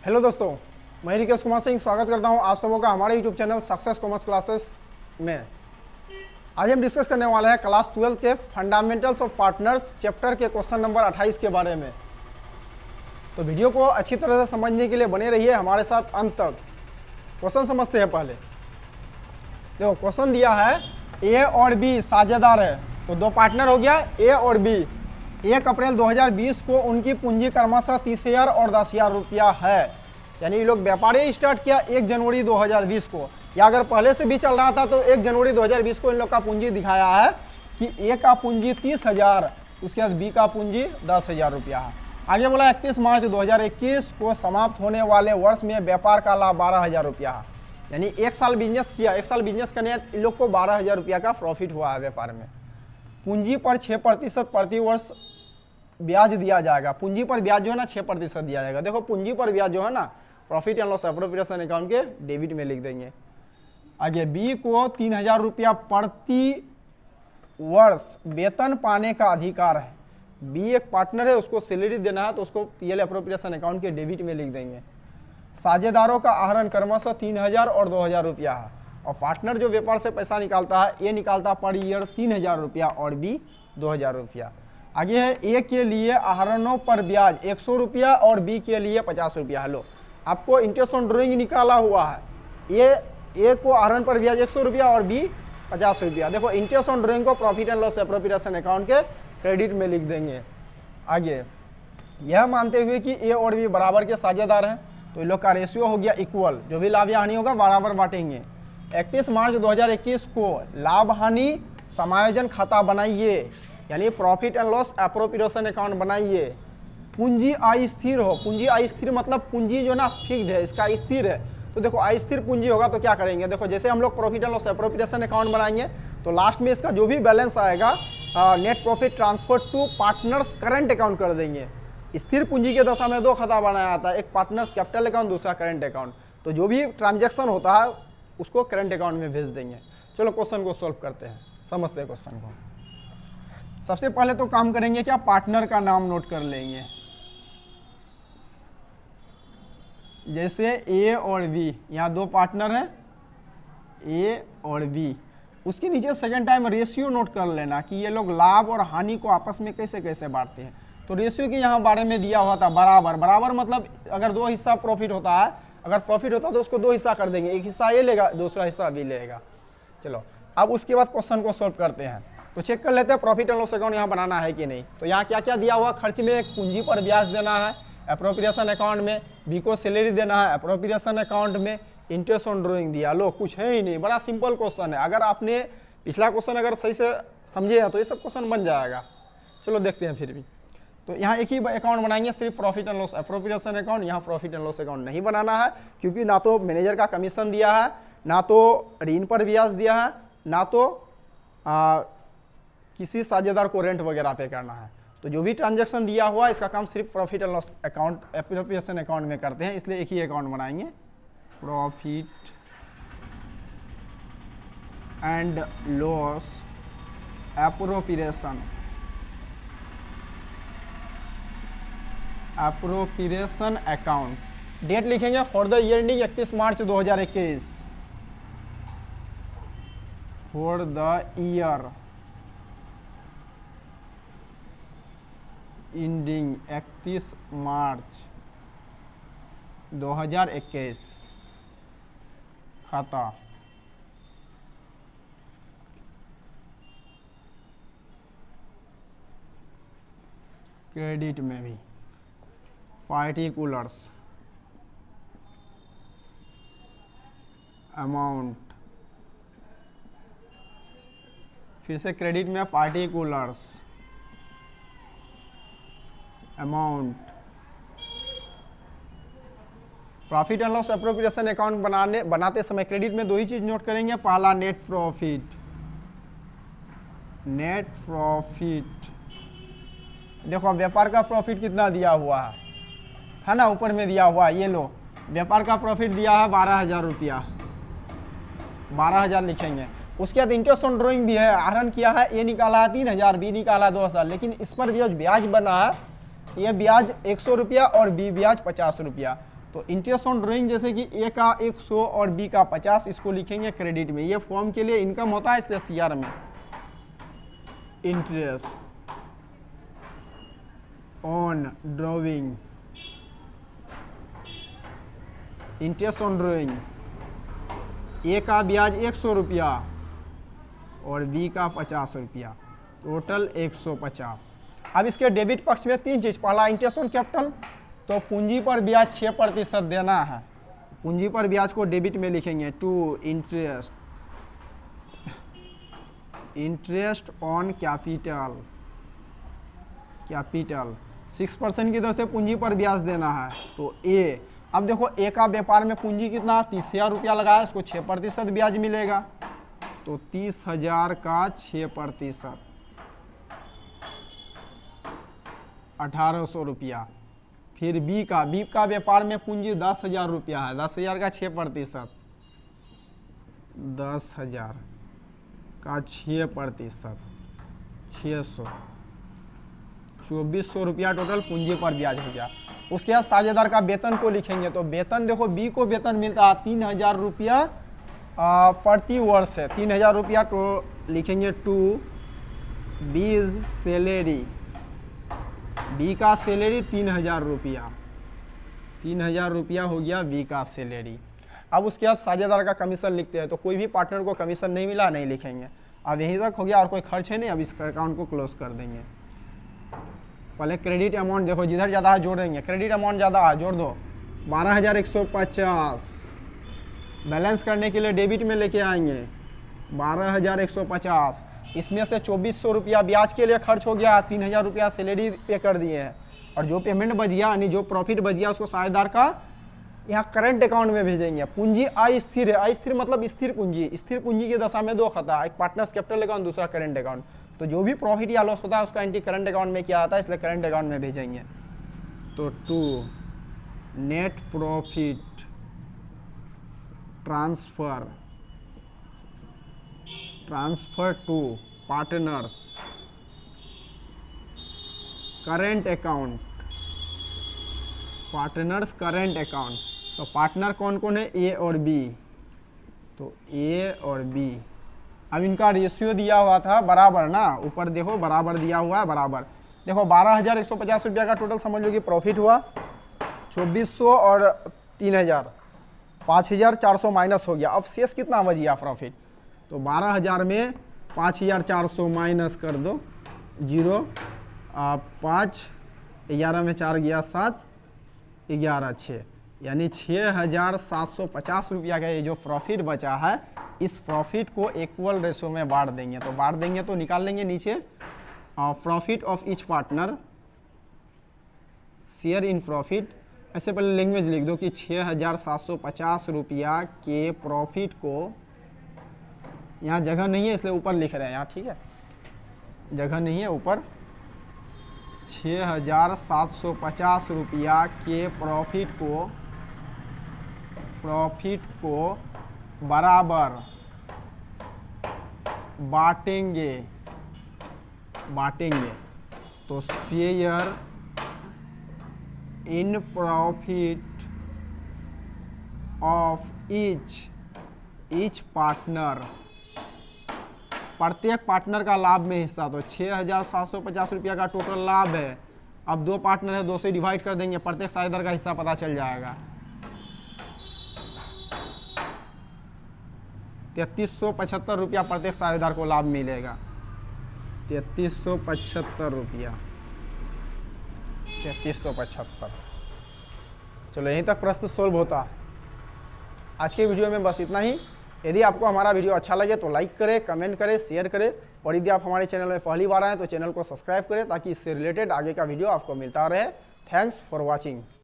Hello दोस्तों, मैं रिकेश कुमार सिंह स्वागत करता हूं आप सबों का हमारे YouTube channel success commerce classes में। आज हम डिस्कस करने वाले हैं क्लास 12 के फंडामेंटल्स ऑफ पार्टनर्स चैप्टर के क्वेश्चन नंबर 28 के बारे में। तो वीडियो को अच्छी तरह से समझने के लिए बने रहिए हमारे साथ अंत तक। क्वेश्चन समझते हैं पहले। देखो क्वेश्चन दिया है ए और बी साझेदार है, तो दो पार्टनर हो गया ए और बी। 1 अप्रैल 2020 को उनकी पूंजी क्रमशः 30,000 और 10,000 रुपया है। यानी ये लोग व्यापार स्टार्ट किया 1 जनवरी 2020 को, या अगर पहले से भी चल रहा था तो 1 जनवरी 2020 को इन लोग का पूंजी दिखाया है कि ए का पूंजी 30,000, उसके बाद बी का पूंजी 10,000 रुपया है। आगे बोला 31 मार्च 2021 को समाप्त होने वाले वर्ष में व्यापार का लाभ 12,000 रुपया है। यानी 1 साल बिजनेस किया, 1 साल बिजनेस करने इन लोग को 12,000 रुपया का प्रॉफिट हुआ है व्यापार में। पूंजी पर 6% प्रति वर्ष ब्याज दिया जाएगा। पूंजी पर ब्याज जो है ना 6% दिया जाएगा। देखो पूंजी पर ब्याज जो है ना profit and loss appropriation account के डेबिट में लिख देंगे। आगे बी को 3,000 रुपया प्रति वर्ष वेतन पाने का अधिकार है। बी एक पार्टनर है, उसको सैलरी देना है तो उसको पीएल एप्रोप्रिएशन अकाउंट के डेबिट में लिख देंगे। साझेदारों का आहरण क्रमशः 3,000 और 2,000 रुपया है। और पार्टनर जो व्यापार से पैसा निकालता है, ए निकालता पर ईयर 3,000 रुपया और बी 2,000 रुपया। आगे है ए के लिए आहरणों पर ब्याज 100 रुपया और बी के लिए 50 रुपया। हेलो, आपको इंटरेस्ट ऑन ड्राइंग निकाला हुआ है। ए को आहरण पर ब्याज 100 रुपया और बी 50 रुपया। देखो इंटरेस्ट ऑन ड्राइंग को profit and loss appropriation account के क्रेडिट में लिख देंगे। आगे यह मानते हुए कि ए और बी बराबर के साझेदार हैं, तो इन लोग का रेशियो हो गया इक्वल। जो भी लाभ या हानि होगा बराबर बांटेंगे। 31 मार्च 2021 को लाभ हानि समायोजन खाता बनाइए, यानी profit and loss appropriation account बनाइए। पूंजी अस्थिर हो। पूंजी अस्थिर मतलब पूंजी जो ना फिक्स्ड है, इसका स्थिर है। तो देखो अस्थिर पूंजी होगा तो क्या करेंगे, देखो जैसे हम लोग profit and loss appropriation account बनाएंगे तो लास्ट में इसका जो भी बैलेंस आएगा net profit transfer to partners current account कर देंगे। स्थिर पूंजी के दशा में 2 खाता बनाया जाता है, एक पार्टनर्स कैपिटल अकाउंट, दूसरा करंट अकाउंट। तो जो भी ट्रांजेक्शन होता है उसको करंट अकाउंट में भेज देंगे। चलो क्वेश्चन को सॉल्व करते हैं, समझते हैं क्वेश्चन को। सबसे पहले तो काम करेंगे क्या, पार्टनर का नाम नोट कर लेंगे। जैसे ए और बी, यहाँ 2 पार्टनर हैं ए और बी। उसके नीचे सेकेंड टाइम रेशियो नोट कर लेना कि ये लोग लाभ और हानि को आपस में कैसे कैसे बांटते हैं। तो रेशियो के यहाँ बारे में दिया हुआ था बराबर। बराबर मतलब अगर 2 हिस्सा प्रॉफिट होता है, अगर प्रॉफिट होता है तो उसको 2 हिस्सा कर देंगे, एक हिस्सा ये लेगा, दूसरा हिस्सा बी लेगा। चलो अब उसके बाद क्वेश्चन को सॉल्व करते हैं। तो चेक कर लेते हैं प्रॉफिट एंड लॉस अकाउंट यहाँ बनाना है कि नहीं। तो यहाँ क्या क्या दिया हुआ, खर्च में पूंजी पर ब्याज देना है एप्रोप्रिएशन अकाउंट में, बी को सैलरी देना है एप्रोप्रिएशन अकाउंट में, इंटरेस्ट ऑन ड्राइंग दिया। लो कुछ है ही नहीं, बड़ा सिंपल क्वेश्चन है। अगर आपने पिछला क्वेश्चन अगर सही से समझे हैं तो ये सब क्वेश्चन बन जाएगा। चलो देखते हैं फिर भी। तो यहाँ एक ही अकाउंट बनाएंगे, सिर्फ profit and loss appropriation account. यहाँ प्रॉफिट एंड लॉस अकाउंट नहीं बनाना है, क्योंकि ना तो मैनेजर का कमीशन दिया है, ना तो ऋण पर ब्याज दिया है, ना तो किसी साझेदार को रेंट वगैरह पे करना है। तो जो भी ट्रांजैक्शन दिया हुआ इसका काम सिर्फ profit and loss account appropriation account में करते हैं, इसलिए एक ही अकाउंट बनाएंगे, profit and loss appropriation account. Date लिखेंगे for the year ending 31 March 2021, for the year ending 31 March 2021 खाता। क्रेडिट में भी पार्टिकुलर्स अमाउंट, फिर से क्रेडिट में particulars amount. Profit and loss appropriation account बनाते समय क्रेडिट में 2 ही चीज नोट करेंगे। पहला नेट प्रॉफिट। देखो व्यापार का प्रॉफिट कितना दिया हुआ है ना, ऊपर में दिया हुआ है, ये लो व्यापार का प्रॉफिट दिया है 12,000 रुपया, 12,000 लिखेंगे। उसके बाद इंटरेस्ट ऑन ड्राइंग भी है, आहरण किया है, ए निकाला है 3,000, बी निकाला है 2,000, लेकिन इस पर ब्याज बना है, ये ब्याज 100 रुपया और बी ब्याज 50 रुपया। तो तो इंटरेस्ट ऑन ड्राइंग जैसे कि ए का 100 और बी का 50, इसको लिखेंगे क्रेडिट में। ये फॉर्म के लिए इनकम होता है, इसलिए सीआर में interest on drawing, interest on drawing, A का ब्याज 100 रुपया और बी का 50 रुपया, टोटल 150। अब इसके डेबिट पक्ष में तीन चीज, पहला इंटरेस्ट ऑन कैपिटल, तो पूंजी पर ब्याज 6% देना है, पूंजी पर ब्याज को डेबिट में लिखेंगे। टू इंटरेस्ट ऑन कैपिटल, 6% की दर से पूंजी पर ब्याज देना है, तो ए। अब देखो ए का व्यापार में पूंजी कितना 30,000 रुपया लगाया, इसको 6% ब्याज मिलेगा, तो 30,000 का 6%, 1,800 रुपया। फिर बी का व्यापार में पूंजी 10,000 रुपया है, 10,000 का 6%, 10,000 का 6%, 600, 2,400 रुपया टोटल पूंजी पर ब्याज हो गया। उसके बाद साझेदार का वेतन को लिखेंगे, तो वेतन देखो बी को वेतन मिलता है 3,000 रुपया प्रति वर्ष है, 3,000 रुपया तो लिखेंगे टू बीज सैलरी, बी का सैलरी 3,000 रुपया, 3,000 रुपया हो गया बी का सैलरी। अब उसके बाद साझेदार का कमीशन लिखते हैं, तो कोई भी पार्टनर को कमीशन नहीं मिला, नहीं लिखेंगे। अब यहीं तक हो गया, और कोई खर्च है नहीं, अब इस अकाउंट को क्लोज कर देंगे। पहले क्रेडिट अमाउंट देखो, जिधर ज़्यादा है जोड़ेंगे, क्रेडिट अमाउंट ज़्यादा है जोड़ दो, 12,150। बैलेंस करने के लिए डेबिट में लेके आएंगे 12,150, इसमें से 2,400 रुपया ब्याज के लिए खर्च हो गया, 3,000 रुपया सैलरी पे कर दिए हैं, और जो पेमेंट बच गया यानी जो प्रॉफिट बच गया उसको साझेदार का यहाँ करंट अकाउंट में भेजेंगे। पूंजी अस्थिर है, अस्थिर मतलब स्थिर पूंजी, स्थिर पूंजी की दशा में दो खाता है, एक पार्टनर्स कैपिटल अकाउंट, दूसरा करंट अकाउंट। तो जो भी प्रॉफिट या लॉस होता है उसका एंट्री करंट अकाउंट में किया जाता है, इसलिए करंट अकाउंट में भेजेंगे। तो to net profit transfer to partners current account, partners current account. तो पार्टनर कौन कौन है, ए और बी, तो ए और बी। अब इनका रेशियो दिया हुआ था बराबर ना, ऊपर देखो बराबर दिया हुआ है, बराबर देखो 12,150 रुपया का टोटल समझ लो कि प्रॉफिट हुआ, 2,400 और 3,000, 5,400 माइनस हो गया। अब शेष कितना बच गया प्रॉफिट, तो 12,000 में 5,400 माइनस कर दो, 0, 5, 11 में 4 गया 7, 11, 6, यानी 6,750 रुपया का ये जो प्रॉफिट बचा है, इस प्रॉफिट को इक्वल रेशो में बांट देंगे। तो बांट देंगे तो निकाल लेंगे नीचे profit of each partner, share in profit. ऐसे पहले लैंग्वेज लिख दो कि 6,750 रुपया के प्रॉफिट को, यहाँ जगह नहीं है इसलिए ऊपर लिख रहे हैं यहाँ, ठीक है, जगह नहीं है ऊपर, 6,750 रुपया के प्रॉफिट को बराबर बांटेंगे। तो share in profit of each partner, प्रत्येक पार्टनर का लाभ में हिस्सा। तो 6,750 रुपया का टोटल लाभ है, अब 2 पार्टनर है, 2 से डिवाइड कर देंगे, प्रत्येक साझेदार का हिस्सा पता चल जाएगा। 3,375 रुपया प्रत्येक साझेदार को लाभ मिलेगा, 3,375 रुपया, 3,375। चलो यहीं तक प्रश्न सोल्व होता। आज के वीडियो में बस इतना ही। यदि आपको हमारा वीडियो अच्छा लगे तो लाइक करें, कमेंट करें, शेयर करें, और यदि आप हमारे चैनल में पहली बार आए तो चैनल को सब्सक्राइब करें ताकि इससे रिलेटेड आगे का वीडियो आपको मिलता रहे। Thanks for watching.